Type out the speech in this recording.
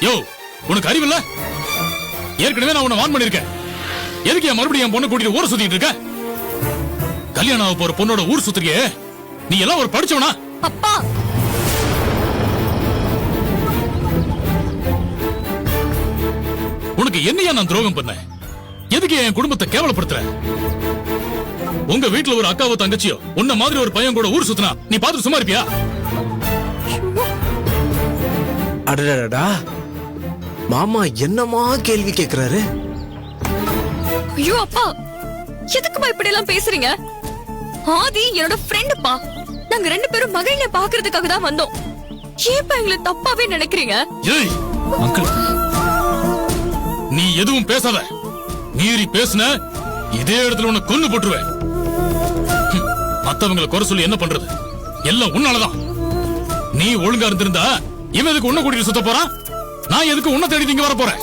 யோ, உனக்கு அறிவில்ல? ஏற்கனவே நான் உன்னை வான் பண்ணிருக்கேன். எதுக்கு என் மறுபடியும் என் பொண்ணை கூட்டிட்டு ஊரை சுத்திட்டு இருக்க? கல்யாணம் ஆக போற பொண்ணோட ஊர் சுத்துறியே, நீ எல்லாம் ஒரு படிச்சவனா? அப்பா, உனக்கு என்னையா நான் துரோகம் பண்ண? எதுக்கு என் குடும்பத்தை கேவலப்படுத்துற? உங்க வீட்டுல ஒரு அக்காவோ தங்கச்சியோ உன்ன மாதிரி ஒரு பையன் கூட ஊர் சுத்தினா நீ பார்த்து சும்மா இருப்பியா? அடடடா, மாமா என்னமா கேள்வி கேக்குறாரு? ஐயோ அப்பா, எதுக்குப்பா இப்படி எல்லாம் பேசுறீங்க? ஆதி என்னோட ஃப்ரெண்டுப்பா. நாங்க 2 பேரும் மகிழினை பாக்குறதுக்காக தான் வந்தோம். ஏப்பா எங்களை தப்பாவே நினைக்கிறீங்க? ஏய் அங்கிள், நீ எதுவும் பேசாத. மீறி பேசுன இதே இடத்துல உன்னை கொன்னு போட்டுருவேன். மத்தவங்களை குறை சொல்லி என்ன பண்றது? எல்லாம் உன்னாலதான். நீ ஒழுங்கா இருந்திருந்தா இவன் எதுக்கு உன்னை கூட்டிட்டு சுத்த போறான்? நான் எதுக்கு உன்னை தேடி இங்க வர போறேன்?